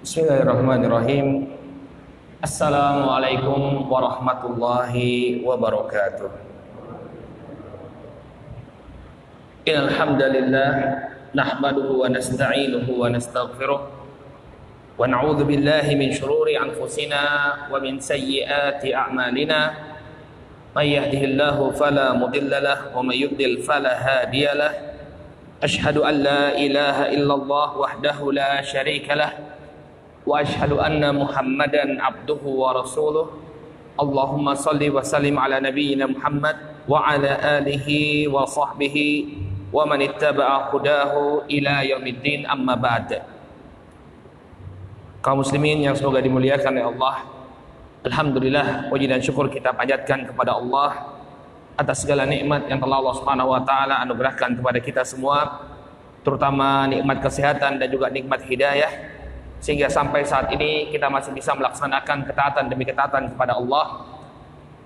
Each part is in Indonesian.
Bismillahirrahmanirrahim. Assalamualaikum warahmatullahi wabarakatuh. Innal hamdalillah nahmaduhu wa nasta'inuhu wa nastaghfiruh wa na'udzu billahi min shururi anfusina wa min sayyiati a'malina. May yahdihillahu fala mudilla lahu wa may yudlil fala hadiya lahu. Ashhadu an la ilaha illallah wahdahu la syarika lahu wa ashhadu anna Muhammadan abduhu wa rasuluh. Allahumma salli wa sallim ala nabiyyina Muhammad wa ala alihi wa sahbihi wa man ittaba'a hudahu ila yaumiddin, amma ba'd. Kaum muslimin yang semoga dimuliakan oleh Allah, alhamdulillah, puji dan syukur kita panjatkan kepada Allah atas segala nikmat yang telah Allah Subhanahu wa taala anugerahkan kepada kita semua, terutama nikmat kesehatan dan juga nikmat hidayah, sehingga sampai saat ini kita masih bisa melaksanakan ketaatan demi ketaatan kepada Allah.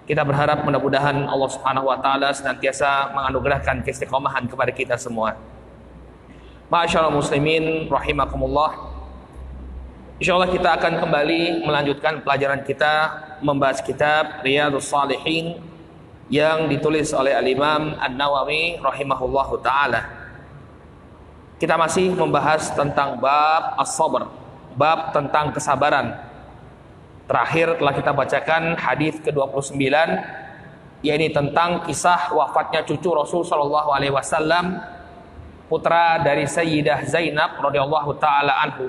Kita berharap mudah-mudahan Allah Subhanahu wa taala senantiasa menganugerahkan keistiqomahan kepada kita semua. Ma'asyiral muslimin rahimakumullah. Insyaallah kita akan kembali melanjutkan pelajaran kita membahas kitab Riyadhus Shalihin yang ditulis oleh Al-Imam An-Nawawi rahimahullahu taala. Kita masih membahas tentang bab as-sabr, bab tentang kesabaran. Terakhir telah kita bacakan hadis ke-29, yaitu tentang kisah wafatnya cucu Rasul sallallahu alaihi wasallam, putra dari Sayyidah Zainab radhiyallahu taala anhu,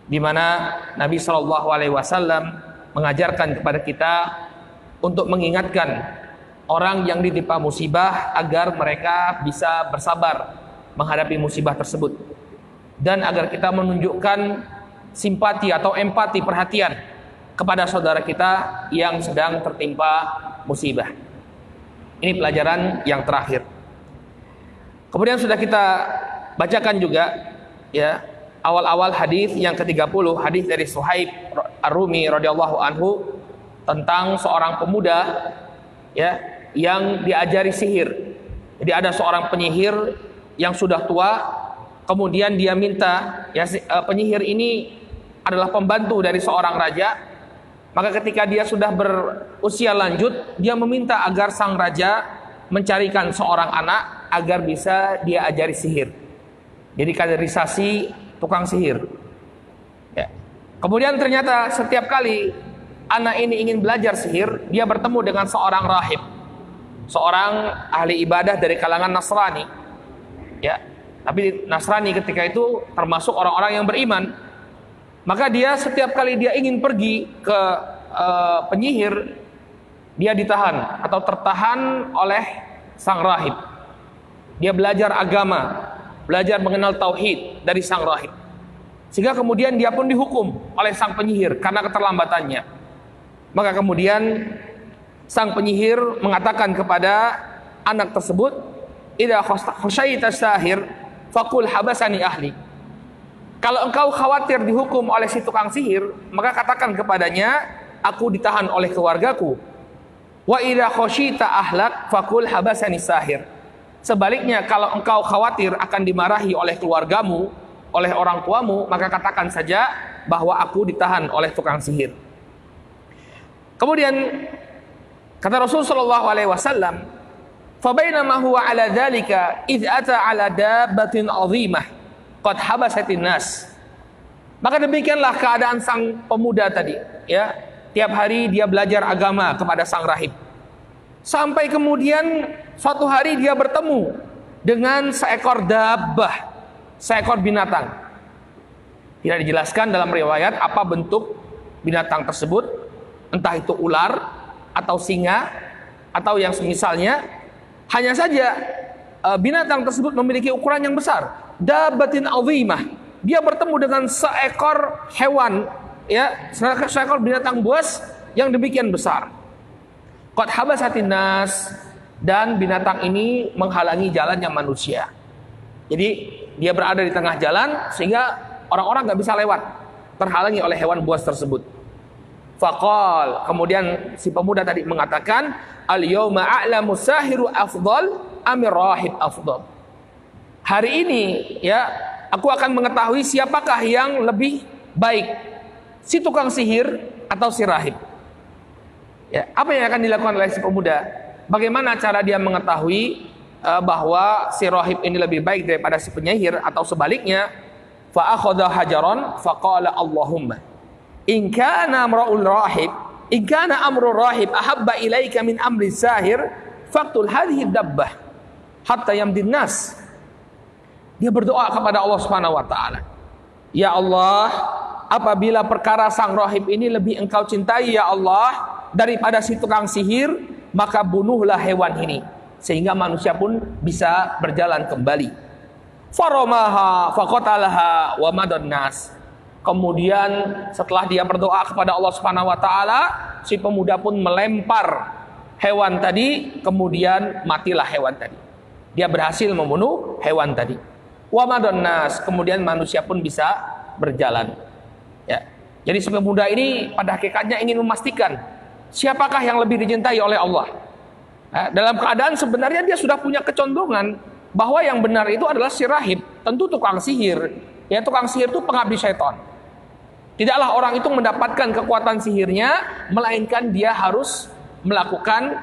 di mana Nabi sallallahu alaihi wasallam mengajarkan kepada kita untuk mengingatkan orang yang ditimpa musibah agar mereka bisa bersabar menghadapi musibah tersebut, dan agar kita menunjukkan simpati atau empati, perhatian kepada saudara kita yang sedang tertimpa musibah. Ini pelajaran yang terakhir. Kemudian sudah kita bacakan juga ya awal-awal hadis yang ke-30, hadis dari Suhaib Ar-Rumi radhiyallahu anhu tentang seorang pemuda ya yang diajari sihir. Jadi ada seorang penyihir yang sudah tua, kemudian dia minta ya penyihir ini adalah pembantu dari seorang raja. Maka ketika dia sudah berusia lanjut, dia meminta agar sang raja mencarikan seorang anak agar bisa dia ajari sihir. Jadi kaderisasi tukang sihir ya. Kemudian ternyata setiap kali anak ini ingin belajar sihir, dia bertemu dengan seorang rahib, seorang ahli ibadah dari kalangan Nasrani ya. Tapi Nasrani ketika itu termasuk orang-orang yang beriman. Maka dia setiap kali dia ingin pergi ke penyihir, dia ditahan atau tertahan oleh sang rahib. Dia belajar agama, belajar mengenal tauhid dari sang rahib. Sehingga kemudian dia pun dihukum oleh sang penyihir karena keterlambatannya. Maka kemudian sang penyihir mengatakan kepada anak tersebut, "Idza khasyaita sahir faqul habasani ahli." Kalau engkau khawatir dihukum oleh si tukang sihir, maka katakan kepadanya, aku ditahan oleh keluargaku. Wa idza khasyita ahlak faqul habasani sahir. Sebaliknya, kalau engkau khawatir akan dimarahi oleh keluargamu, oleh orang tuamu, maka katakan saja bahwa aku ditahan oleh tukang sihir. Kemudian kata Rasul sallallahu alaihi wasallam, fa bainama huwa ala dzalika idz ata ala dabbatin 'azimah qad habasatin nas. Maka demikianlah keadaan sang pemuda tadi ya. Tiap hari dia belajar agama kepada sang rahib. Sampai kemudian suatu hari dia bertemu dengan seekor dabbah, seekor binatang. Tidak dijelaskan dalam riwayat apa bentuk binatang tersebut, entah itu ular atau singa atau yang semisalnya. Hanya saja binatang tersebut memiliki ukuran yang besar. Dabbatin azimah. Dia bertemu dengan seekor hewan ya, seekor binatang buas yang demikian besar. Qad habasatin nas, dan binatang ini menghalangi jalannya manusia. Jadi dia berada di tengah jalan sehingga orang-orang enggak bisa lewat, terhalangi oleh hewan buas tersebut. Faqal, kemudian si pemuda tadi mengatakan, al-yauma a'lamu sahiru afdal amir rahib afdal. Hari ini ya, aku akan mengetahui siapakah yang lebih baik si tukang sihir atau si rahib. Ya, apa yang akan dilakukan oleh si pemuda? Bagaimana cara dia mengetahui bahwa si rahib ini lebih baik daripada si penyihir, atau sebaliknya? Fa akhadha hajaran faqala Allahumma in kana amrul rahib ahabba ilaika min amri sahir faqtul hadhihi dabbah hatta yamdin nas. Dia berdoa kepada Allah Subhanahu wa taala, ya Allah, apabila perkara sang rahib ini lebih engkau cintai ya Allah daripada si tukang sihir, maka bunuhlah hewan ini sehingga manusia pun bisa berjalan kembali. Faramaha faqatalaha wa madan nas. Kemudian setelah dia berdoa kepada Allah Subhanahu wa taala, si pemuda pun melempar hewan tadi, kemudian matilah hewan tadi. Dia berhasil membunuh hewan tadi. Wa madan nas, kemudian manusia pun bisa berjalan. Ya. Jadi si pemuda ini pada hakikatnya ingin memastikan siapakah yang lebih dicintai oleh Allah. Dalam keadaan sebenarnya dia sudah punya kecondongan bahwa yang benar itu adalah si rahib, tentu tukang sihir. Ya, tukang sihir itu pengabdi syaitan. Tidaklah orang itu mendapatkan kekuatan sihirnya, melainkan dia harus melakukan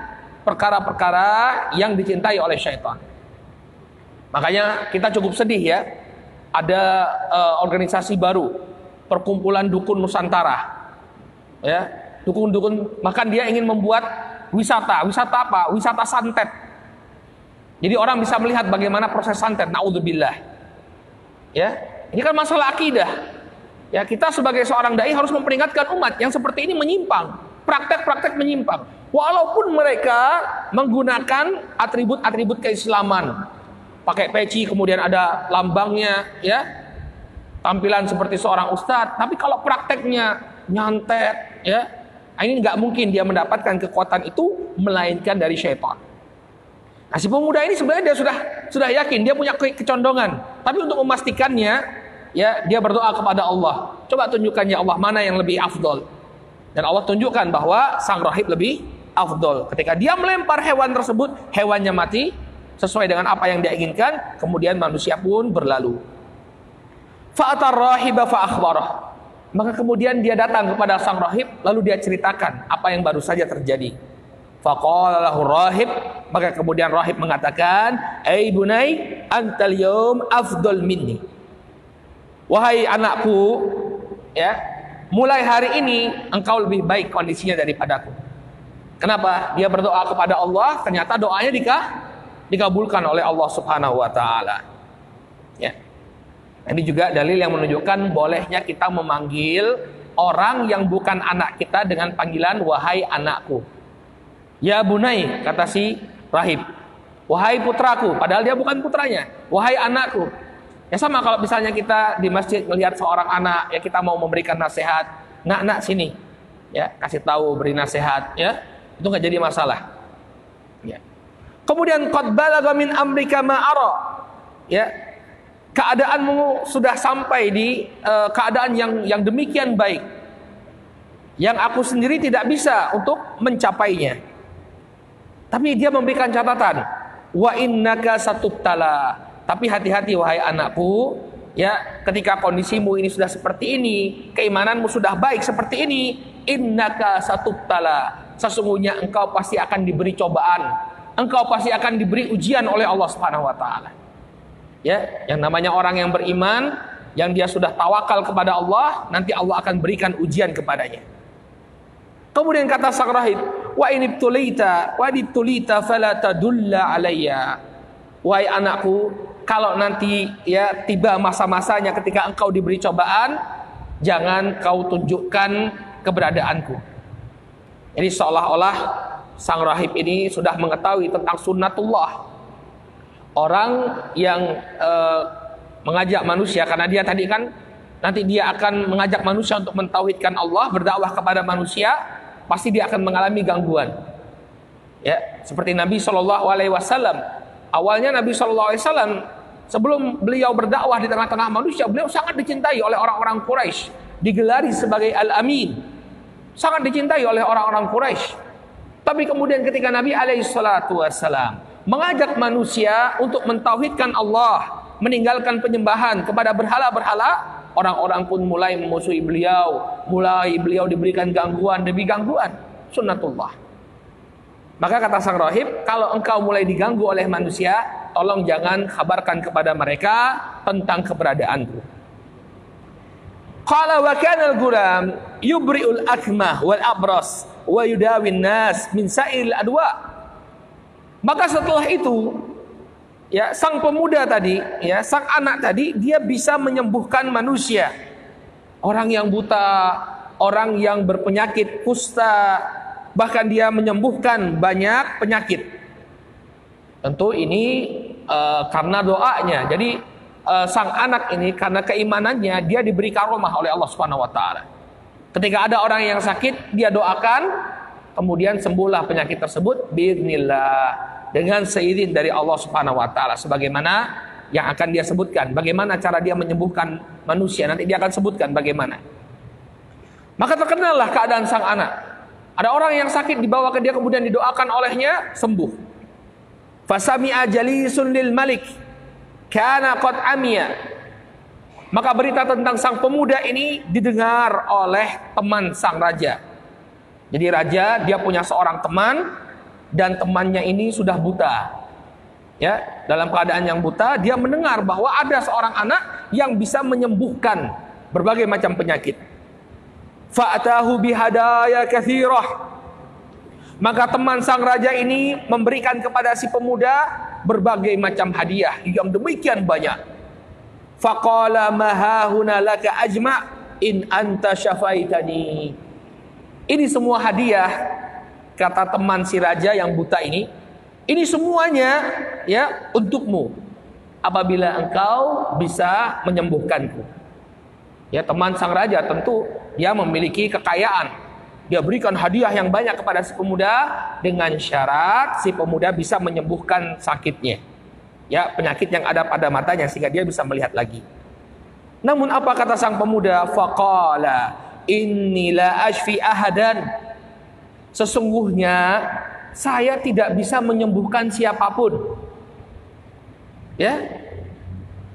perkara-perkara yang dicintai oleh syaitan. Makanya kita cukup sedih ya, ada organisasi baru, Perkumpulan Dukun Nusantara. Ya, dukun-dukun, bahkan dia ingin membuat wisata apa? Wisata santet. Jadi orang bisa melihat bagaimana proses santet. Naudzubillah. Ya, ini kan masalah akidah. Ya, kita sebagai seorang dai harus memperingatkan umat yang seperti ini menyimpang, praktek-praktek menyimpang. Walaupun mereka menggunakan atribut-atribut keislaman, pakai peci, kemudian ada lambangnya, ya, tampilan seperti seorang ustadz, tapi kalau prakteknya nyantet, ya, ini nggak mungkin dia mendapatkan kekuatan itu, melainkan dari syaitan. Nah, si pemuda ini sebenarnya dia sudah yakin, dia punya kecondongan, tapi untuk memastikannya, ya, dia berdoa kepada Allah. Coba tunjukkan ya Allah mana yang lebih afdol. Dan Allah tunjukkan bahwa sang rahib lebih afdol. Ketika dia melempar hewan tersebut, hewannya mati sesuai dengan apa yang dia inginkan. Kemudian manusia pun berlalu. Fa'atar rahiba fa'akhbarah. Maka kemudian dia datang kepada sang rahib, lalu dia ceritakan apa yang baru saja terjadi. Faqala lahu rahib, maka kemudian rahib mengatakan, "Ai bunai, antal yawm afdal minni." Wahai anakku, ya, mulai hari ini engkau lebih baik kondisinya daripadaku. Kenapa? Dia berdoa kepada Allah, ternyata doanya dikabulkan oleh Allah Subhanahu wa taala. Ya. Ini juga dalil yang menunjukkan bolehnya kita memanggil orang yang bukan anak kita dengan panggilan wahai anakku. Ya bunai, kata si rahib. Wahai putraku, padahal dia bukan putranya. Wahai anakku. Ya sama kalau misalnya kita di masjid melihat seorang anak, ya kita mau memberikan nasihat, nak sini, ya kasih tahu, beri nasihat, ya itu nggak jadi masalah. Ya. Kemudian qad balagha min amrika ma ara, ya keadaanmu sudah sampai di keadaan yang demikian baik, yang aku sendiri tidak bisa untuk mencapainya. Tapi dia memberikan catatan, wa innaka satubtala. Tapi hati-hati wahai anakku, ya ketika kondisimu ini sudah seperti ini, keimananmu sudah baik seperti ini, innaka satubtala, sesungguhnya engkau pasti akan diberi cobaan, engkau pasti akan diberi ujian oleh Allah Subhanahu wa taala. Ya, yang namanya orang yang beriman, yang dia sudah tawakal kepada Allah, nanti Allah akan berikan ujian kepadanya. Kemudian kata sang rahib, wa inibtulita fala tadulla alayya. Wahai anakku, kalau nanti ya tiba masa-masanya ketika engkau diberi cobaan, jangan kau tunjukkan keberadaanku. Jadi seolah-olah sang rahib ini sudah mengetahui tentang sunnatullah. Orang yang mengajak manusia, karena dia tadi kan nanti dia akan mengajak manusia untuk mentauhidkan Allah, berdakwah kepada manusia, pasti dia akan mengalami gangguan. Ya, seperti Nabi SAW. Awalnya Nabi SAW sebelum beliau berdakwah di tengah-tengah manusia, beliau sangat dicintai oleh orang-orang Quraisy, digelari sebagai Al-Amin, sangat dicintai oleh orang-orang Quraisy. Tapi kemudian ketika Nabi SAW mengajak manusia untuk mentauhidkan Allah, meninggalkan penyembahan kepada berhala-berhala, orang-orang pun mulai memusuhi beliau, mulai beliau diberikan gangguan demi gangguan. Sunnatullah. Maka kata sang rahib, kalau engkau mulai diganggu oleh manusia, tolong jangan kabarkan kepada mereka tentang keberadaanku. Qala wa kana al-gulam yubri'ul akmah wal abras wa yudawin nas min sa'il adwa. Maka setelah itu, ya, sang pemuda tadi, ya, sang anak tadi, dia bisa menyembuhkan manusia. Orang yang buta, orang yang berpenyakit kusta, bahkan dia menyembuhkan banyak penyakit. Tentu ini karena doanya. Jadi sang anak ini karena keimanannya dia diberi karomah oleh Allah Subhanahu wa taala. Ketika ada orang yang sakit, dia doakan, kemudian sembuhlah penyakit tersebut biiznillah, dengan seizin dari Allah Subhanahu wa taala, sebagaimana yang akan dia sebutkan. Bagaimana cara dia menyembuhkan manusia, nanti dia akan sebutkan bagaimana. Maka terkenallah keadaan sang anak. Ada orang yang sakit dibawa ke dia, kemudian didoakan olehnya, sembuh. Fasami'a jalisun lil malik kana qad amiya. Maka berita tentang sang pemuda ini didengar oleh teman sang raja. Jadi raja dia punya seorang teman, dan temannya ini sudah buta. Ya, dalam keadaan yang buta, dia mendengar bahwa ada seorang anak yang bisa menyembuhkan berbagai macam penyakit. Fa'atahu bihadaya katsirah. Maka teman sang raja ini memberikan kepada si pemuda berbagai macam hadiah yang demikian banyak. Faqala ma hahuna laka ajma' in anta syafaitani. Ini semua hadiah, kata teman si raja yang buta ini semuanya, ya, untukmu apabila engkau bisa menyembuhkanku. Ya, teman sang raja tentu dia memiliki kekayaan. Dia berikan hadiah yang banyak kepada si pemuda dengan syarat si pemuda bisa menyembuhkan sakitnya. Ya, penyakit yang ada pada matanya sehingga dia bisa melihat lagi. Namun apa kata sang pemuda? Faqala inni la ashfi ahadan. Sesungguhnya saya tidak bisa menyembuhkan siapapun. Ya.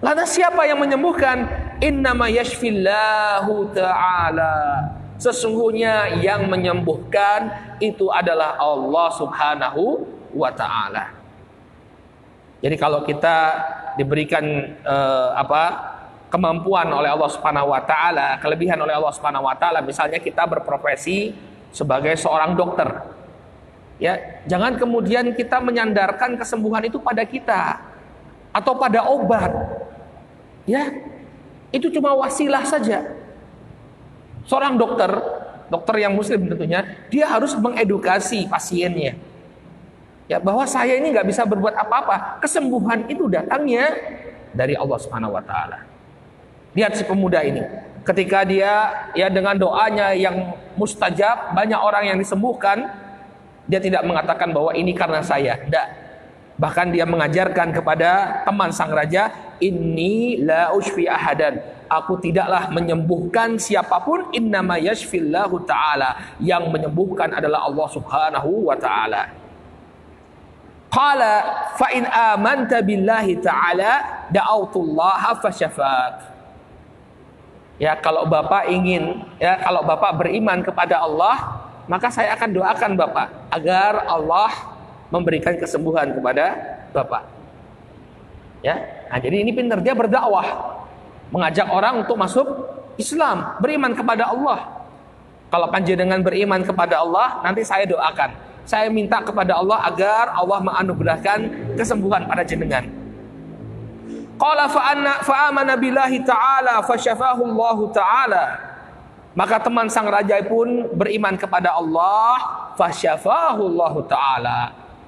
Lantas siapa yang menyembuhkan? Innama yashfillahu ta'ala. Sesungguhnya yang menyembuhkan itu adalah Allah Subhanahu wa ta'ala. Jadi kalau kita diberikan kemampuan oleh Allah Subhanahu wa ta'ala, kelebihan oleh Allah Subhanahu wa ta'ala, misalnya kita berprofesi sebagai seorang dokter, ya, jangan kemudian kita menyandarkan kesembuhan itu pada kita atau pada obat. Ya, itu cuma wasilah saja. Seorang dokter yang muslim tentunya, dia harus mengedukasi pasiennya, ya, bahwa saya ini nggak bisa berbuat apa-apa. Kesembuhan itu datangnya dari Allah Subhanahu wa ta'ala. Lihat si pemuda ini, ketika dia, ya, dengan doanya yang mustajab, banyak orang yang disembuhkan, dia tidak mengatakan bahwa ini karena saya. Tidak. Bahkan dia mengajarkan kepada teman sang raja, inni la ushfi ahadan. Aku tidaklah menyembuhkan siapapun, innama yashfillahu ta'ala. Yang menyembuhkan adalah Allah Subhanahu wa ta'ala. Qala fa in amanta billahi ta'ala da'autullaha fasyafak. Ya, kalau Bapak ingin, ya, kalau Bapak beriman kepada Allah, maka saya akan doakan Bapak agar Allah memberikan kesembuhan kepada Bapak. Ya, nah, jadi ini pintar, dia berdakwah, mengajak orang untuk masuk Islam, beriman kepada Allah. Kalau panjenengan beriman kepada Allah, nanti saya doakan, saya minta kepada Allah agar Allah menganugerahkan kesembuhan pada jenengan. Qala fa'amana billahi ta'ala fasyafahu Allah ta'ala. Maka teman sang raja pun beriman kepada Allah, fasyafahu Allah ta'ala.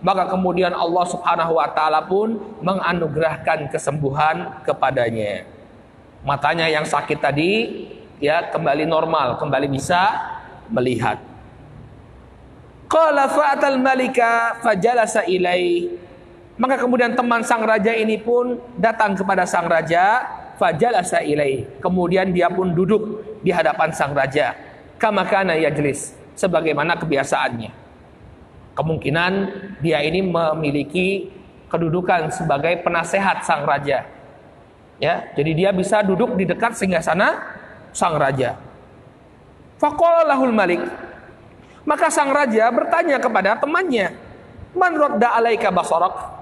Maka kemudian Allah Subhanahu wa ta'ala pun menganugerahkan kesembuhan kepadanya. Matanya yang sakit tadi, ya, kembali normal, kembali bisa melihat. Qala fa'atal malika fajalasa ilaih. Maka kemudian teman sang raja ini pun datang kepada sang raja, fajalasa ilaih. Kemudian dia pun duduk di hadapan sang raja. Kama kana yajlis, sebagaimana kebiasaannya. Kemungkinan dia ini memiliki kedudukan sebagai penasehat sang raja. Ya, jadi dia bisa duduk di dekat singgasana sang raja. Faqala lahul malik. Maka sang raja bertanya kepada temannya, "Man radda alaika basarak?"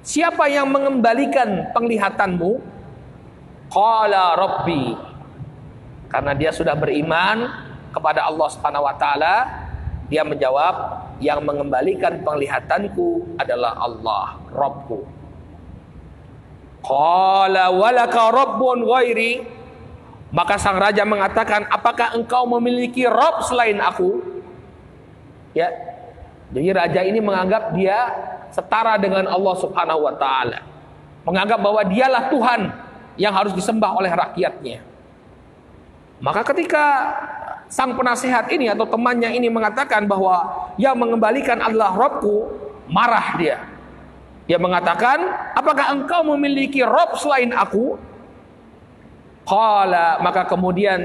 Siapa yang mengembalikan penglihatanmu? Qala rabbi. Karena dia sudah beriman kepada Allah Subhanahu wa taala, dia menjawab, yang mengembalikan penglihatanku adalah Allah, Rabbku. Qala walaka rabbun ghairi. Maka sang raja mengatakan, apakah engkau memiliki Rabb selain aku? Ya. Jadi raja ini menganggap dia setara dengan Allah Subhanahu wa taala. Menganggap bahwa dialah Tuhan yang harus disembah oleh rakyatnya. Maka ketika sang penasehat ini atau temannya ini mengatakan bahwa yang mengembalikan adalah Rabbku, marah dia. Dia mengatakan, apakah engkau memiliki Rabb selain aku? Qala, maka kemudian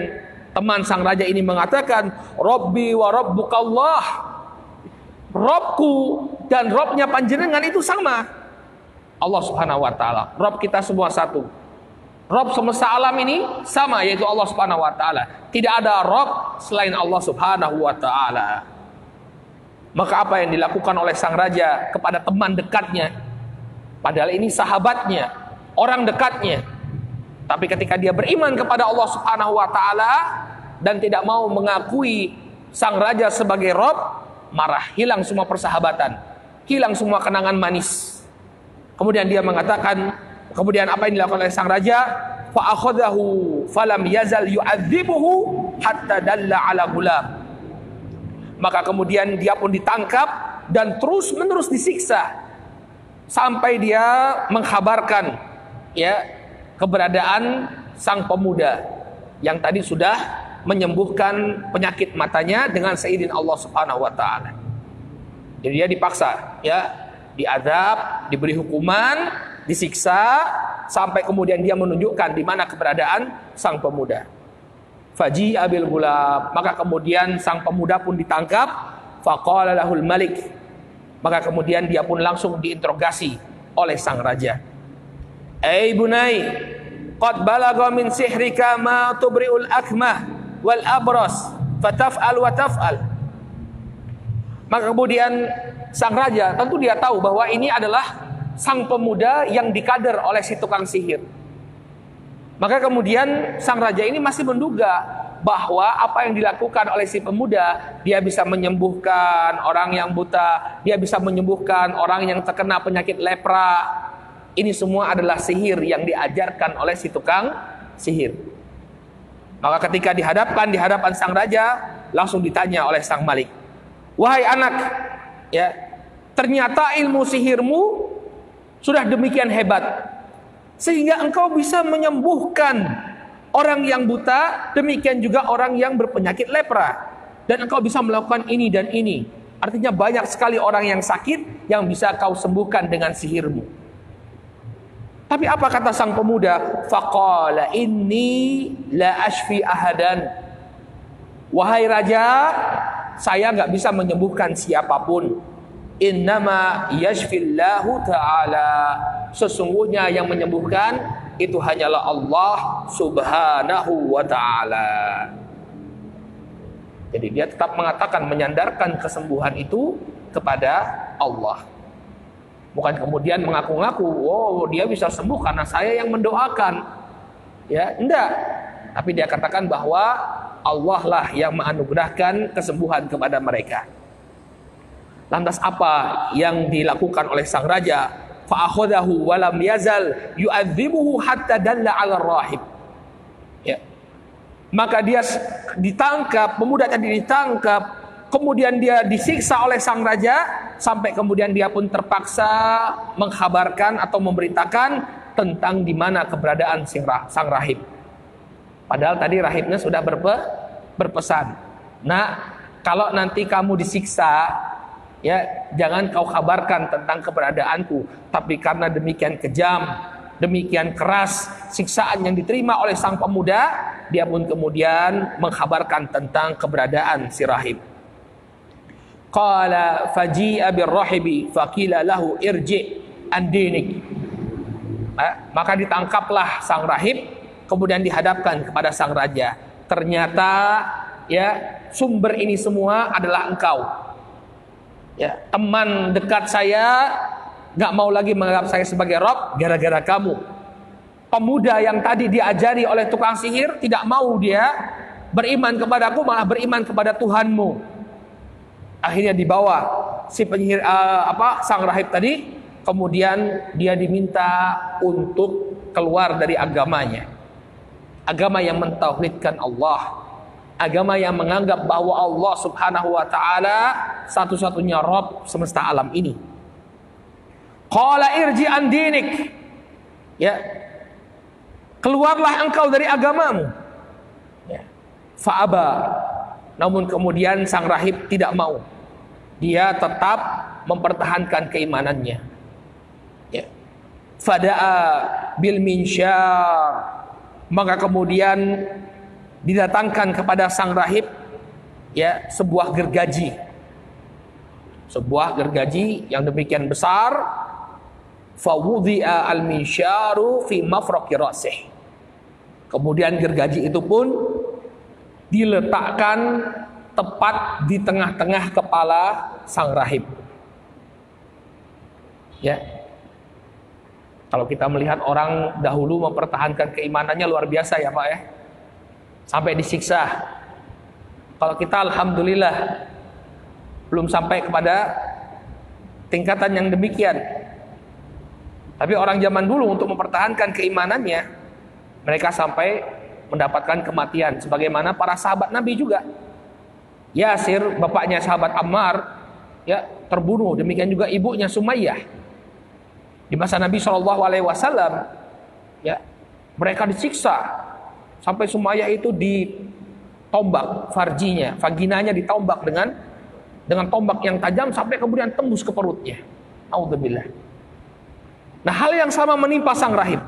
teman sang raja ini mengatakan, Rabbi wa rabbukallah. Rabbku dan Rabbnya panjenengan itu sama. Allah Subhanahu wa taala. Rabb kita semua satu. Rabb semesta alam ini sama, yaitu Allah Subhanahu wa taala. Tidak ada Rabb selain Allah Subhanahu wa taala. Maka apa yang dilakukan oleh sang raja kepada teman dekatnya, padahal ini sahabatnya, orang dekatnya, tapi ketika dia beriman kepada Allah Subhanahu wa taala dan tidak mau mengakui sang raja sebagai Rabb, marah, hilang semua persahabatan, hilang semua kenangan manis. Kemudian dia mengatakan, kemudian apa yang dilakukan oleh sang raja? Fa akhadahu falam yazal yu'adzibuhu hatta dalla ala gulam. Maka kemudian dia pun ditangkap dan terus-menerus disiksa sampai dia mengkhabarkan ya keberadaan sang pemuda yang tadi sudah menyembuhkan penyakit matanya dengan seizin Allah Subhanahu wa taala. Jadi dia dipaksa ya, diazab, diberi hukuman, disiksa sampai kemudian dia menunjukkan di mana keberadaan sang pemuda. Faji abil gulam, maka kemudian sang pemuda pun ditangkap. Faqala lahul malik, maka kemudian dia pun langsung diinterogasi oleh sang raja. Ai bunai, qad balagha min sihrika ma tubri'ul akmah wal abras, fataf'al wa taf'al. Maka kemudian sang raja tentu dia tahu bahwa ini adalah sang pemuda yang dikader oleh si tukang sihir. Maka kemudian sang raja ini masih menduga bahwa apa yang dilakukan oleh si pemuda, dia bisa menyembuhkan orang yang buta, dia bisa menyembuhkan orang yang terkena penyakit lepra. Ini semua adalah sihir yang diajarkan oleh si tukang sihir. Maka ketika dihadapkan di hadapan sang raja, langsung ditanya oleh sang malik, wahai anak, ya, ternyata ilmu sihirmu sudah demikian hebat sehingga engkau bisa menyembuhkan orang yang buta, demikian juga orang yang berpenyakit lepra, dan engkau bisa melakukan ini dan ini. Artinya banyak sekali orang yang sakit yang bisa kau sembuhkan dengan sihirmu. Tapi apa kata sang pemuda? Faqala inni la ashfi ahadan. Wahai raja, saya nggak bisa menyembuhkan siapapun. Innama yashfillahu ta'ala. Sesungguhnya yang menyembuhkan itu hanyalah Allah Subhanahu wa ta'ala. Jadi dia tetap mengatakan, menyandarkan kesembuhan itu kepada Allah. Bukan kemudian mengaku-ngaku, oh dia bisa sembuh karena saya yang mendoakan. Ya, enggak. Tapi dia katakan bahwa Allah lah yang menganugerahkan kesembuhan kepada mereka. Lantas apa yang dilakukan oleh sang raja? Fa akhadahu wa lam yazal yu'adzibuhu hatta dalla 'ala rahib. Ya. Maka dia ditangkap, pemuda tadi ditangkap, kemudian dia disiksa oleh sang raja sampai kemudian dia pun terpaksa mengkhabarkan atau memberitakan tentang di mana keberadaan sang rahib. Padahal tadi rahibnya sudah berpesan, "Nak, kalau nanti kamu disiksa, ya, jangan kau kabarkan tentang keberadaanku." Tapi karena demikian kejam, demikian keras siksaan yang diterima oleh sang pemuda, dia pun kemudian mengkabarkan tentang keberadaan si rahib. Qala faji'a birrahibi faqila lahu irji' an dinik. Maka ditangkaplah sang rahib, kemudian dihadapkan kepada sang raja. Ternyata ya sumber ini semua adalah engkau. Ya, teman dekat saya nggak mau lagi menganggap saya sebagai Rob gara-gara kamu. Pemuda yang tadi diajari oleh tukang sihir tidak mau dia beriman kepadaku, malah beriman kepada Tuhanmu. Akhirnya dibawa si penyihir sang rahib tadi, kemudian dia diminta untuk keluar dari agamanya. Agama yang mentauhidkan Allah, agama yang menganggap bahwa Allah Subhanahu wa taala satu-satunya Rabb semesta alam ini. Qala irji an dinik. Ya. Keluarlah engkau dari agamamu. Ya. Fa'aba. Namun kemudian sang rahib tidak mau. Dia tetap mempertahankan keimanannya. Ya. Fada'a bil minsyar. Maka kemudian didatangkan kepada sang rahib ya sebuah gergaji. Sebuah gergaji yang demikian besar. Fawudhi'a al-minsyaru fi mafraqi ra'sih. Kemudian gergaji itu pun diletakkan tepat di tengah-tengah kepala sang rahib. Ya. Kalau kita melihat orang dahulu mempertahankan keimanannya luar biasa ya Pak ya. Sampai disiksa. Kalau kita alhamdulillah belum sampai kepada tingkatan yang demikian. Tapi orang zaman dulu untuk mempertahankan keimanannya, mereka sampai mendapatkan kematian. Sebagaimana para sahabat Nabi juga. Yasir, bapaknya sahabat Ammar, ya terbunuh. Demikian juga ibunya Sumayyah. Di masa Nabi SAW, ya mereka disiksa sampai Sumayyah itu ditombak farjinya, vaginanya ditombak dengan tombak yang tajam sampai kemudian tembus ke perutnya. Auzubillah. Nah, hal yang sama menimpa sang rahib.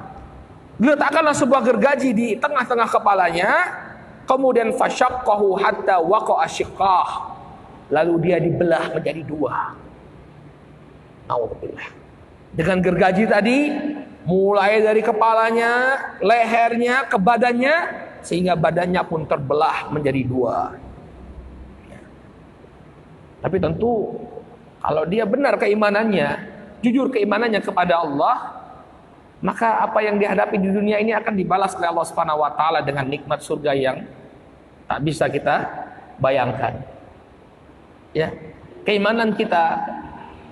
Diletakkanlah sebuah gergaji di tengah-tengah kepalanya, kemudian fasyaqqahu hatta waqa'a syiqqah. Lalu dia dibelah menjadi dua. Auzubillah. Dengan gergaji tadi, mulai dari kepalanya, lehernya, ke badannya, sehingga badannya pun terbelah menjadi dua. Tapi tentu kalau dia benar keimanannya, jujur keimanannya kepada Allah, maka apa yang dihadapi di dunia ini akan dibalas oleh Allah Subhanahu wa taala dengan nikmat surga yang tak bisa kita bayangkan. Ya, keimanan kita,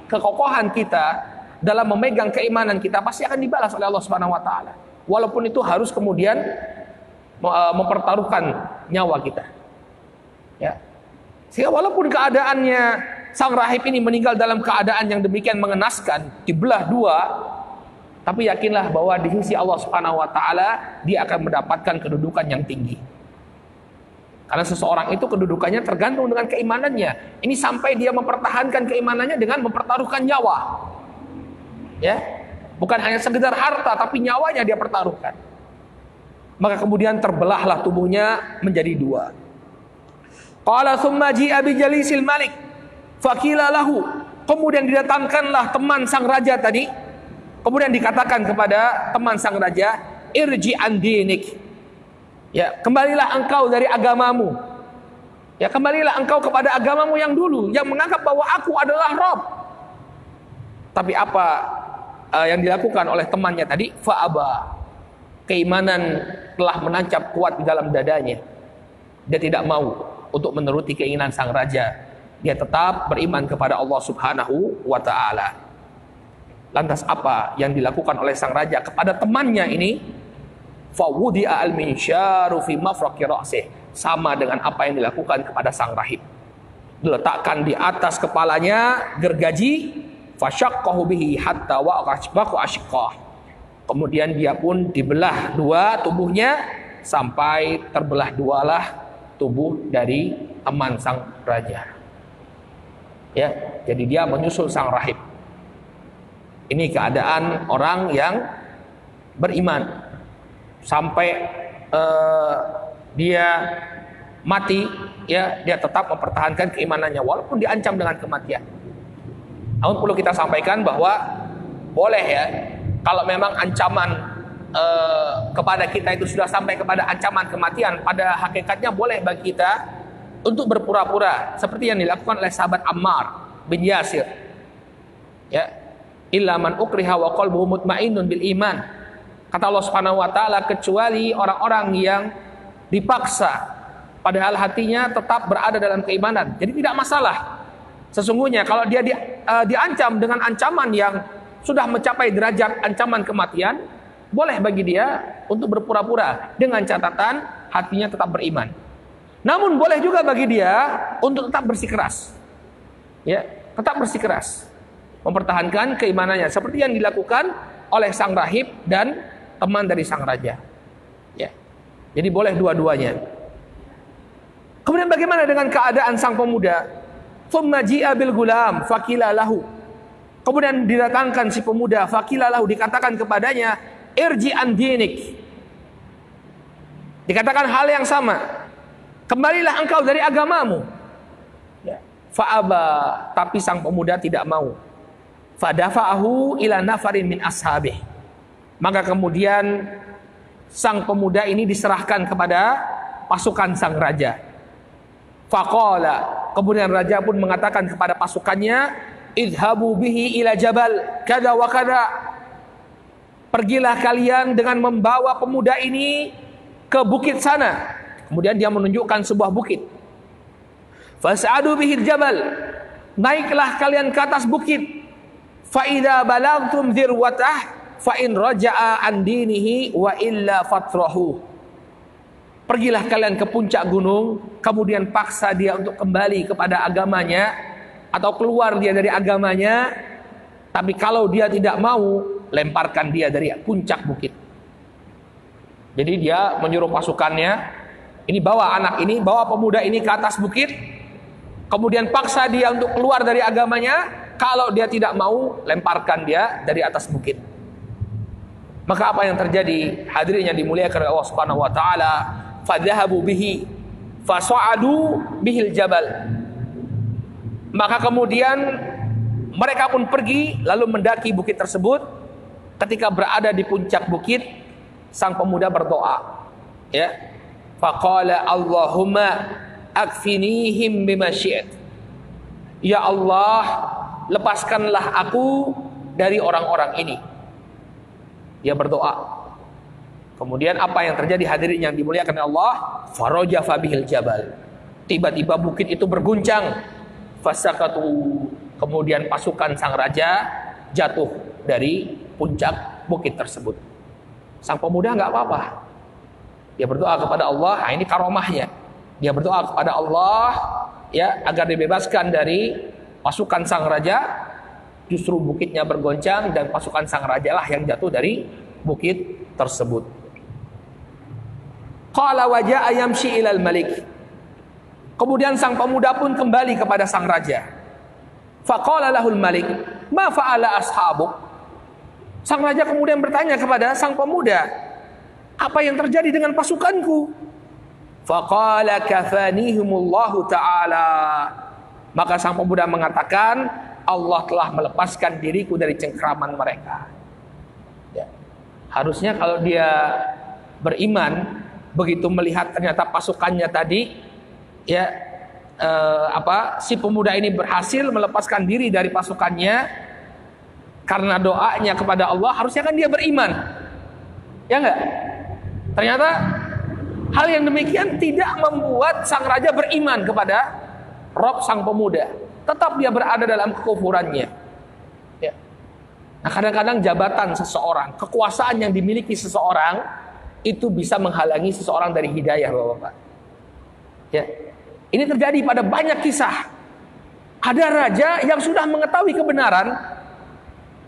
kekokohan kita dalam memegang keimanan kita pasti akan dibalas oleh Allah Subhanahu wa taala. Walaupun itu harus kemudian mempertaruhkan nyawa kita. Ya. Sehingga walaupun keadaannya sang rahib ini meninggal dalam keadaan yang demikian mengenaskan, dibelah dua, tapi yakinlah bahwa di sisi Allah Subhanahu wa taala dia akan mendapatkan kedudukan yang tinggi. Karena seseorang itu kedudukannya tergantung dengan keimanannya. Ini sampai dia mempertahankan keimanannya dengan mempertaruhkan nyawa. Ya. Bukan hanya sekedar harta, tapi nyawanya dia pertaruhkan. Maka kemudian terbelahlah tubuhnya menjadi dua. Qala tsumma ji'a bi jalisil malik faqila lahu. Kemudian didatangkanlah teman sang raja tadi. Kemudian dikatakan kepada teman sang raja, irji an dinik. Ya, kembalilah engkau dari agamamu. Ya, kembalilah engkau kepada agamamu yang dulu, yang menganggap bahwa aku adalah Rabb. Tapi apa yang dilakukan oleh temannya tadi? Fa'aba. Keimanan telah menancap kuat di dalam dadanya. Dia tidak mau untuk menuruti keinginan sang raja. Dia tetap beriman kepada Allah Subhanahu wa ta'ala. Lantas apa yang dilakukan oleh sang raja kepada temannya ini? Fawudi'a al-minsyaru fi mafraqi ra'sih. Sama dengan apa yang dilakukan kepada sang rahib. Diletakkan di atas kepalanya gergaji, fasyaqqahu bihi hatta waqa'a syiqqah. Kemudian dia pun dibelah dua tubuhnya sampai terbelah dualah tubuh dari teman sang raja. Ya, jadi dia menyusul sang rahib. Ini keadaan orang yang beriman sampai dia mati, ya dia tetap mempertahankan keimanannya walaupun diancam dengan kematian. Namun perlu kita sampaikan bahwa boleh ya kalau memang ancaman kepada kita itu sudah sampai kepada ancaman kematian, pada hakikatnya boleh bagi kita untuk berpura-pura seperti yang dilakukan oleh sahabat Ammar bin Yasir. Ya, illa man ukriha wa qalbuhu mutmainnun bil iman. Kata Allah Subhanahu wa taala, kecuali orang-orang yang dipaksa padahal hatinya tetap berada dalam keimanan. Jadi tidak masalah. Sesungguhnya kalau dia diancam dengan ancaman yang sudah mencapai derajat ancaman kematian, boleh bagi dia untuk berpura-pura dengan catatan hatinya tetap beriman. Namun boleh juga bagi dia untuk tetap bersikeras. Ya, tetap bersikeras. Mempertahankan keimanannya seperti yang dilakukan oleh sang rahib dan teman dari sang raja. Ya. Jadi boleh dua-duanya. Kemudian bagaimana dengan keadaan sang pemuda? Tsumma ji'a bil gulam faqila lahu. Kemudian didatangkan si pemuda, faqila lahu, dikatakan kepadanya, irji an dinik. Dikatakan hal yang sama. Kembalilah engkau dari agamamu. Ya. Fa'aba, tapi sang pemuda tidak mau. Fadafa'ahu ila nafarin min ashabih. Maka kemudian sang pemuda ini diserahkan kepada pasukan sang raja. Faqala, kemudian raja pun mengatakan kepada pasukannya, idhabu bihi ila jabal kada wa kada. Pergilah kalian dengan membawa pemuda ini ke bukit sana. Kemudian dia menunjukkan sebuah bukit. Fas'adu bihil jabal. Naiklah kalian ke atas bukit. Fa idza balagtum dzirwatah fa in raja'a an dinihi wa illa fatrahu. Pergilah kalian ke puncak gunung, kemudian paksa dia untuk kembali kepada agamanya atau keluar dia dari agamanya. Tapi kalau dia tidak mau, lemparkan dia dari puncak bukit. Jadi dia menyuruh pasukannya, ini bawa anak ini, bawa pemuda ini ke atas bukit, kemudian paksa dia untuk keluar dari agamanya. Kalau dia tidak mau, lemparkan dia dari atas bukit. Maka apa yang terjadi? Hadirin yang dimuliakan oleh Allah Subhanahu wa taala, fadhahabu bihi fasa'adu bihil jabal. Maka kemudian mereka pun pergi lalu mendaki bukit tersebut. Ketika berada di puncak bukit, sang pemuda berdoa. Ya. Faqala Allahumma akfinihim bima syi'at. Ya Allah, lepaskanlah aku dari orang-orang ini. Dia berdoa. Kemudian apa yang terjadi hadirin yang dimuliakan Allah? Farajafa bihil jabal. Tiba-tiba bukit itu berguncang. Fasakatu. Kemudian pasukan sang raja jatuh dari puncak bukit tersebut. Sang pemuda nggak apa-apa. Dia berdoa kepada Allah. Nah, ini karomahnya. Dia berdoa kepada Allah ya agar dibebaskan dari pasukan sang raja. Justru bukitnya bergoncang dan pasukan sang raja lah yang jatuh dari bukit tersebut. Qala wa jaa yamshi ilal malik. Kemudian sang pemuda pun kembali kepada sang raja. Faqala lahul malik, ma fa'ala ashabuk? Sang raja kemudian bertanya kepada sang pemuda, apa yang terjadi dengan pasukanku? Faqala kafanihumullahu ta'ala. Maka sang pemuda mengatakan, Allah telah melepaskan diriku dari cengkraman mereka. Ya. Harusnya kalau dia beriman, begitu melihat ternyata pasukannya tadi, ya si pemuda ini berhasil melepaskan diri dari pasukannya karena doanya kepada Allah, harusnya kan dia beriman. Ya enggak? Ternyata hal yang demikian tidak membuat sang raja beriman kepada Rob sang pemuda. Tetap dia berada dalam kekufurannya. Ya. Nah, kadang-kadang jabatan seseorang, kekuasaan yang dimiliki seseorang itu bisa menghalangi seseorang dari hidayah, Bapak-bapak. Ya. Ini terjadi pada banyak kisah. Ada raja yang sudah mengetahui kebenaran,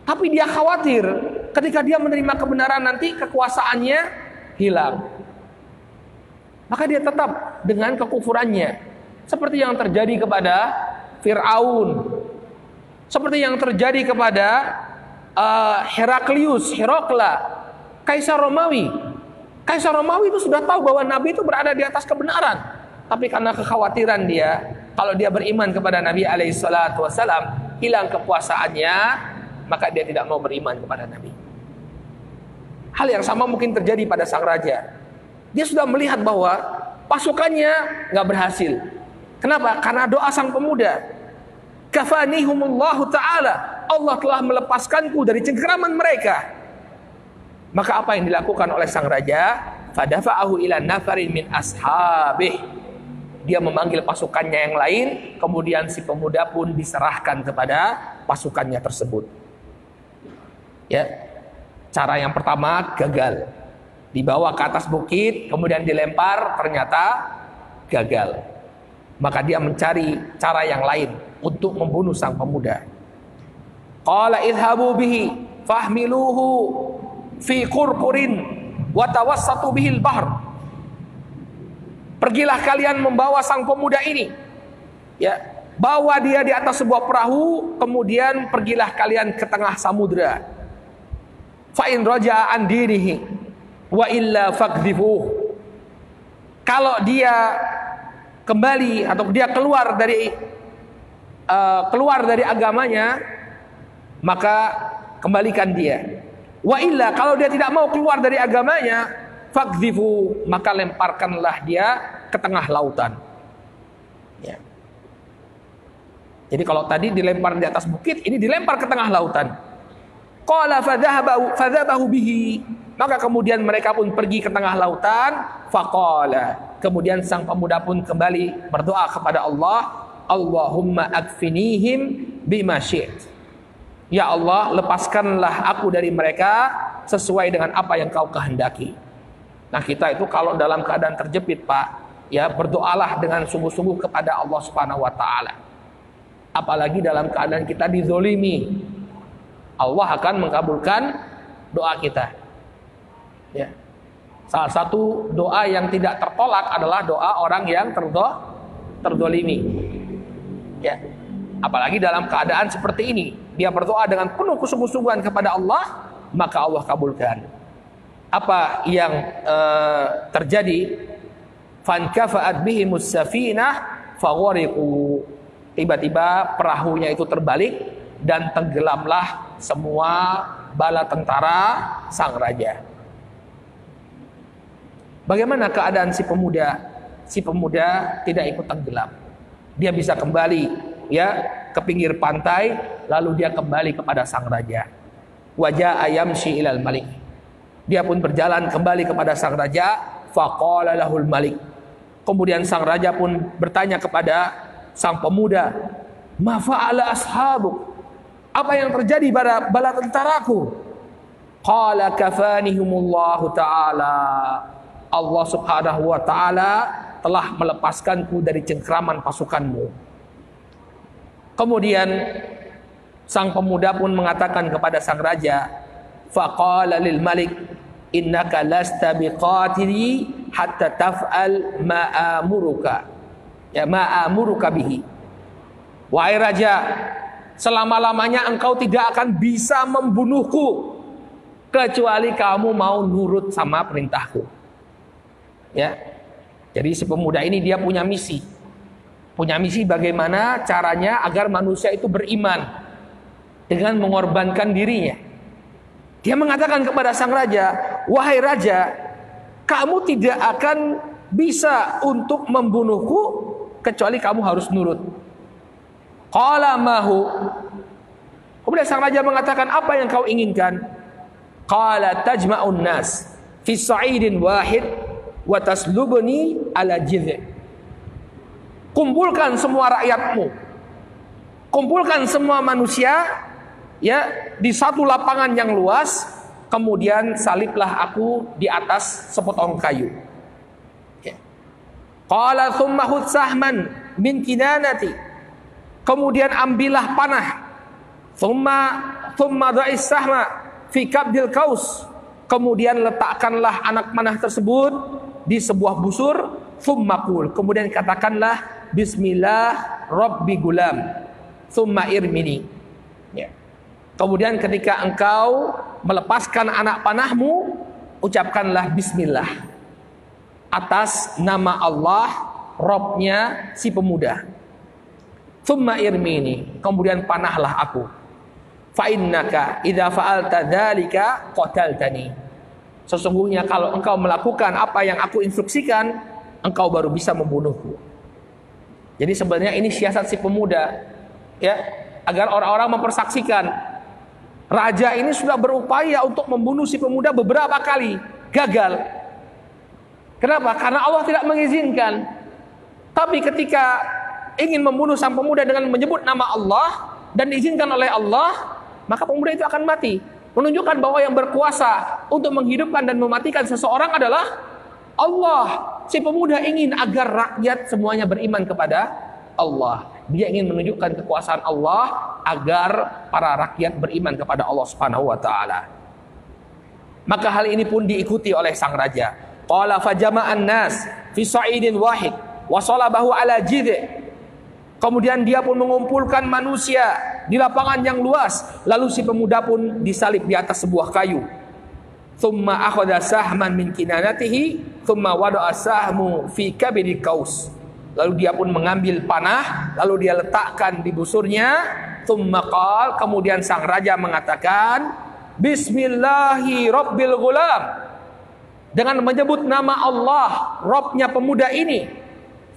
tapi dia khawatir ketika dia menerima kebenaran nanti kekuasaannya hilang. Maka dia tetap dengan kekufurannya. Seperti yang terjadi kepada Fir'aun. Seperti yang terjadi kepada Herakla, Kaisar Romawi. Kaisar Romawi itu sudah tahu bahwa Nabi itu berada di atas kebenaran. Tapi karena kekhawatiran dia, kalau dia beriman kepada Nabi alaihissalatu wassalam, hilang kekuasaannya, maka dia tidak mau beriman kepada Nabi. Hal yang sama mungkin terjadi pada sang raja. Dia sudah melihat bahwa pasukannya nggak berhasil. Kenapa? Karena doa sang pemuda. Kafanihumullahu ta'ala. Allah telah melepaskanku dari cengkeraman mereka. Maka apa yang dilakukan oleh sang raja? Fadafa'ahu ila nafarin min ashabih. Dia memanggil pasukannya yang lain. Kemudian si pemuda pun diserahkan kepada pasukannya tersebut. Ya, cara yang pertama gagal. Dibawa ke atas bukit, kemudian dilempar, ternyata gagal. Maka dia mencari cara yang lain untuk membunuh sang pemuda. Qala idhabu bihi fahmiluhu fi qurqurin wa tawassatu bihil bahr. Pergilah kalian membawa sang pemuda ini. Ya, bawa dia di atas sebuah perahu, kemudian pergilah kalian ke tengah samudra. Fa in raja'a an dinihi wa illa faqdhifuh. Kalau dia kembali atau dia keluar dari agamanya, maka kembalikan dia. Wa illa, kalau dia tidak mau keluar dari agamanya, faqdhifu, maka lemparkanlah dia ke tengah lautan. Ya. Jadi kalau tadi dilempar di atas bukit, ini dilempar ke tengah lautan. Qala fadhabahu bihi, maka kemudian mereka pun pergi ke tengah lautan. Faqala, kemudian sang pemuda pun kembali berdoa kepada Allah, Allahumma akfinihim bima syi'ta. Ya Allah, lepaskanlah aku dari mereka sesuai dengan apa yang kau kehendaki. Nah, kita itu kalau dalam keadaan terjepit, Pak, ya berdoalah dengan sungguh-sungguh kepada Allah Subhanahu wa taala. Apalagi dalam keadaan kita dizolimi, Allah akan mengabulkan doa kita. Ya. Salah satu doa yang tidak tertolak adalah doa orang yang terdolimi. Ya. Apalagi dalam keadaan seperti ini, dia berdoa dengan penuh kesungguh-sungguhan kepada Allah, maka Allah kabulkan. Apa yang terjadi? Fankafa'at bihimus safinah faghariqu. Tiba-tiba perahunya itu terbalik dan tenggelamlah semua bala tentara sang raja. Bagaimana keadaan si pemuda? Si pemuda tidak ikut tenggelam. Dia bisa kembali, ya, ke pinggir pantai, lalu dia kembali kepada sang raja. Wajah ayamshi ilal malik. Dia pun berjalan kembali kepada sang raja. Faqala lahul malik. Kemudian sang raja pun bertanya kepada sang pemuda, ma fa'ala ashabuk? Apa yang terjadi pada bala tentaraku? Qala kafanihumullahu ta'ala. Allah Subhanahu wa ta'ala telah melepaskanku dari cengkraman pasukanmu. Kemudian sang pemuda pun mengatakan kepada sang raja, faqala lil malik, innaka lasta biqatili hatta taf'al ma'amuruka. Ya, ma'amuruka bihi. Wahai raja, selama-lamanya engkau tidak akan bisa membunuhku kecuali kamu mau nurut sama perintahku. Ya. Jadi si pemuda ini dia punya misi. Punya misi bagaimana caranya agar manusia itu beriman dengan mengorbankan dirinya. Dia mengatakan kepada sang raja, wahai raja, kamu tidak akan bisa untuk membunuhku kecuali kamu harus nurut. Qala mahu. Kemudian sang raja mengatakan, apa yang kau inginkan? Qala tajma'un nas fi sa'idin wahid wa taslubni ala jidh'. Kumpulkan semua rakyatmu, kumpulkan semua manusia, ya, di satu lapangan yang luas, kemudian saliblah aku di atas sepotong kayu. Qala thumma hud sahman min kinanati. Kemudian ambillah panah. Thumma dha'is sahma fi kabdil kaus. Kemudian letakkanlah anak panah tersebut di sebuah busur. Thumma qul. Kemudian katakanlah bismillah rabbi gulam. Thumma irmini. Ya. Kemudian ketika engkau melepaskan anak panahmu, ucapkanlah bismillah atas nama Allah, Robnya si pemuda. Thumma irmini. Kemudian panahlah aku. Fa innaka idza fa'alta dzalika qataltani. Sesungguhnya kalau engkau melakukan apa yang aku instruksikan, engkau baru bisa membunuhku. Jadi sebenarnya ini siasat si pemuda, ya, agar orang-orang mempersaksikan raja ini sudah berupaya untuk membunuh si pemuda beberapa kali, gagal. Kenapa? Karena Allah tidak mengizinkan. Tapi ketika ingin membunuh sang pemuda dengan menyebut nama Allah dan diizinkan oleh Allah, maka pemuda itu akan mati. Menunjukkan bahwa yang berkuasa untuk menghidupkan dan mematikan seseorang adalah Allah. Si pemuda ingin agar rakyat semuanya beriman kepada Allah. Dia ingin menunjukkan kekuasaan Allah agar para rakyat beriman kepada Allah Subhanahu wa taala. Maka hal ini pun diikuti oleh sang raja. Qala fajama'an nas fi sa'idin wahid wa salabahu ala jidh. Kemudian dia pun mengumpulkan manusia di lapangan yang luas, lalu si pemuda pun disalib di atas sebuah kayu. Thumma akhadha sahman min kinanatihi thumma wada'a sahmu fi kabidi qaus. Lalu dia pun mengambil panah, lalu dia letakkan di busurnya. Thumma qala, kemudian sang raja mengatakan, Bismillahi rabbil ghulam, dengan menyebut nama Allah, Rabbnya pemuda ini.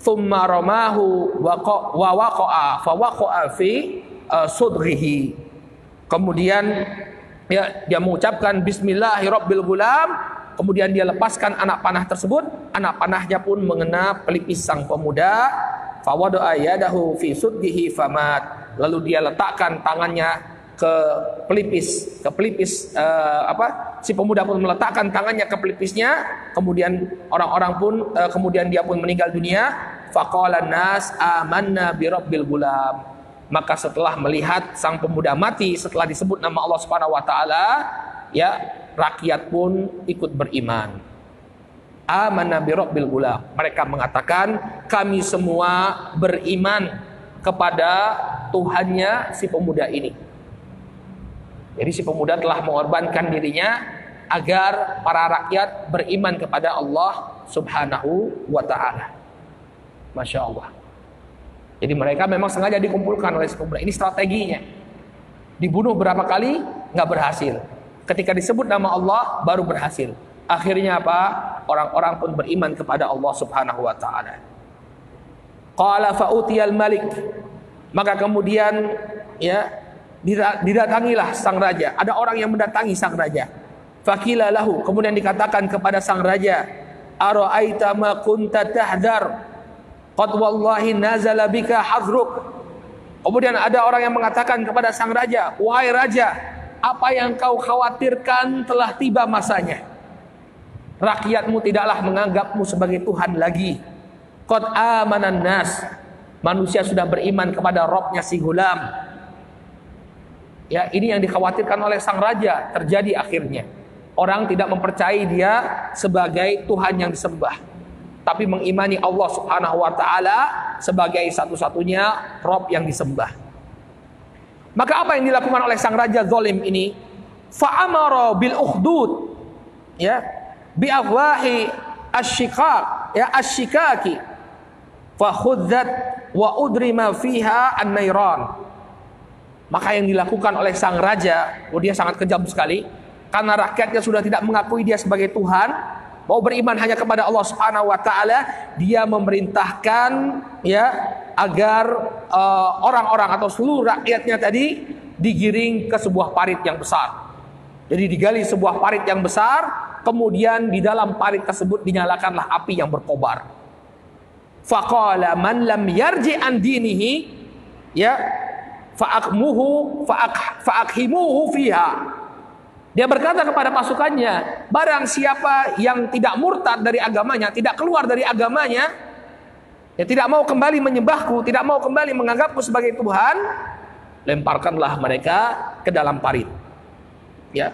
Thumma ramahu wa waqa'a fa waqa'a fi sudrihi. Kemudian ya, dia mengucapkan Bismillahirabbil gulam, kemudian dia lepaskan anak panah tersebut. Anak panahnya pun mengena pelipis sang pemuda. Fa wada'a yadahu fi sudrihi famat. Lalu dia letakkan tangannya ke pelipis si pemuda pun meletakkan tangannya ke pelipisnya, kemudian orang-orang pun kemudian dia pun meninggal dunia. Faqala nas amanna birabbil gulam. Maka setelah melihat sang pemuda mati setelah disebut nama Allah Subhanahu wa taala, ya, rakyat pun ikut beriman. Amanna birabbil gulam. Mereka mengatakan, kami semua beriman kepada Tuhannya si pemuda ini. Jadi si pemuda telah mengorbankan dirinya agar para rakyat beriman kepada Allah Subhanahu wa ta'ala. Masya Allah. Jadi mereka memang sengaja dikumpulkan oleh si pemuda. Ini strateginya. Dibunuh berapa kali, nggak berhasil. Ketika disebut nama Allah, baru berhasil. Akhirnya apa? Orang-orang pun beriman kepada Allah Subhanahu wa ta'ala. Qala fa'utiyal malik. Maka kemudian, ya, didatangilah sang raja. Ada orang yang mendatangi sang raja. Faqila lahu, kemudian dikatakan kepada sang raja, ara'aita ma kunta tahdhar qad wallahi nazala bika hadruk. Kemudian ada orang yang mengatakan kepada sang raja, wahai raja, apa yang kau khawatirkan telah tiba masanya. Rakyatmu tidaklah menganggapmu sebagai Tuhan lagi. Qad amanan nas, manusia sudah beriman kepada Rabbnya si gulam. Ya, ini yang dikhawatirkan oleh sang raja terjadi akhirnya. Orang tidak mempercayai dia sebagai Tuhan yang disembah, tapi mengimani Allah Subhanahu wa ta'ala sebagai satu-satunya Rabb yang disembah. Maka apa yang dilakukan oleh sang raja zalim ini? Fa'amara bil ukhdud, ya, bi afwahi asyiqaq, ya, asyikaki, fa khudzat wa udrima fiha an-nairan. Maka yang dilakukan oleh sang raja, dia sangat kejam sekali, karena rakyatnya sudah tidak mengakui dia sebagai Tuhan, mau beriman hanya kepada Allah Subhanahu wa taala. Dia memerintahkan, ya, agar orang-orang atau seluruh rakyatnya tadi digiring ke sebuah parit yang besar. Jadi digali sebuah parit yang besar, kemudian di dalam parit tersebut dinyalakanlah api yang berkobar. Faqala man lam yarji an dinihi, ya, fa'akhimuhu fiha. Dia berkata kepada pasukannya, barang siapa yang tidak murtad dari agamanya, tidak keluar dari agamanya, ya, tidak mau kembali menyembahku, tidak mau kembali menganggapku sebagai Tuhan, lemparkanlah mereka ke dalam parit. Ya.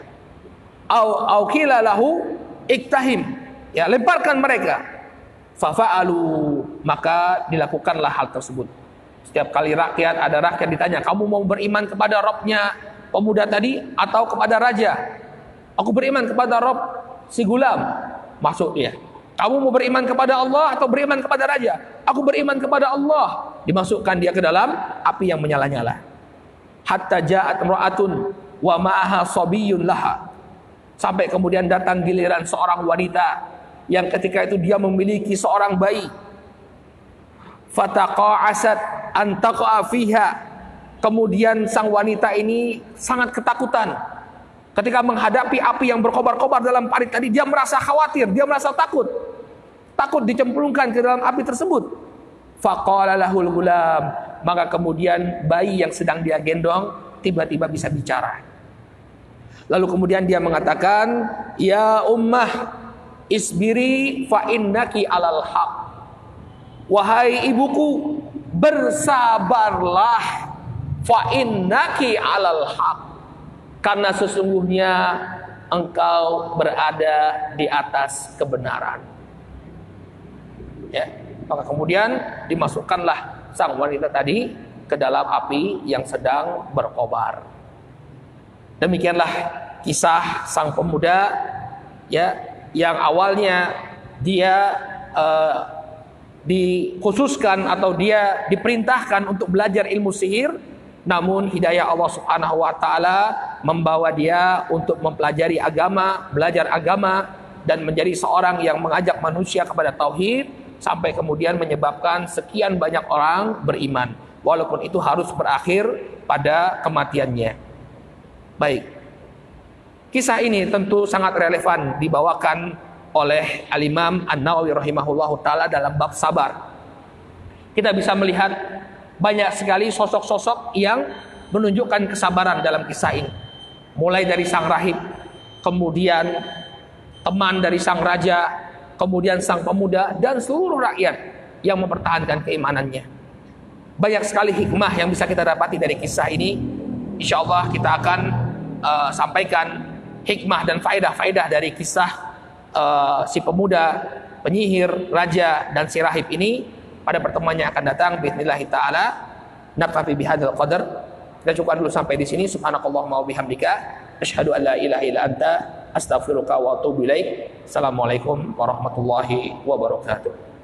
Au qila lahu iktahim. Ya, lemparkan mereka. Fafa'alu, maka dilakukanlah hal tersebut. Setiap kali ada rakyat ditanya, kamu mau beriman kepada Rabbnya pemuda tadi atau kepada raja? Aku beriman kepada Rabb si gulam. Masuk dia. Kamu mau beriman kepada Allah atau beriman kepada raja? Aku beriman kepada Allah. Dimasukkan dia ke dalam api yang menyala-nyala. Hatta ja'at imra'atun wa ma'aha sabiyyun laha. Sampai kemudian datang giliran seorang wanita yang ketika itu dia memiliki seorang bayi. Fataqa'asat an taqa'a fiha. Kemudian sang wanita ini sangat ketakutan ketika menghadapi api yang berkobar-kobar dalam parit tadi. Dia merasa khawatir, dia merasa takut dicemplungkan ke dalam api tersebut. Faqala lahul gulam, maka kemudian bayi yang sedang dia gendong tiba-tiba bisa bicara. Lalu kemudian dia mengatakan, ya ummah isbiri fa innaki alal haq. Wahai ibuku, bersabarlah, fa innaki alal haq, karena sesungguhnya engkau berada di atas kebenaran. Ya, maka kemudian dimasukkanlah sang wanita tadi ke dalam api yang sedang berkobar. Demikianlah kisah sang pemuda, ya, yang awalnya dia dikhususkan atau dia diperintahkan untuk belajar ilmu sihir, namun hidayah Allah Subhanahu wa taala membawa dia untuk mempelajari agama, belajar agama, dan menjadi seorang yang mengajak manusia kepada tauhid, sampai kemudian menyebabkan sekian banyak orang beriman, walaupun itu harus berakhir pada kematiannya. Baik, kisah ini tentu sangat relevan dibawakan oleh Al-Imam An-Nawawi rahimahullahu ta'ala dalam bab sabar. Kita bisa melihat banyak sekali sosok-sosok yang menunjukkan kesabaran dalam kisah ini. Mulai dari sang rahib, kemudian teman dari sang raja, kemudian sang pemuda, dan seluruh rakyat yang mempertahankan keimanannya. Banyak sekali hikmah yang bisa kita dapati dari kisah ini. Insya Allah kita akan sampaikan hikmah dan faedah-faedah dari kisah si pemuda, penyihir, raja, dan si rahib ini pada pertemuan yang akan datang. Bismillahirrahmanirrahim ta'ala. Naktafi bihadzal qadar. Kita cukupkan dulu sampai di sini. Subhanakallahumma wa bihamdika asyhadu an la ilaha illa anta astaghfiruka wa atubu ilaik. Assalamualaikum warahmatullahi wabarakatuh.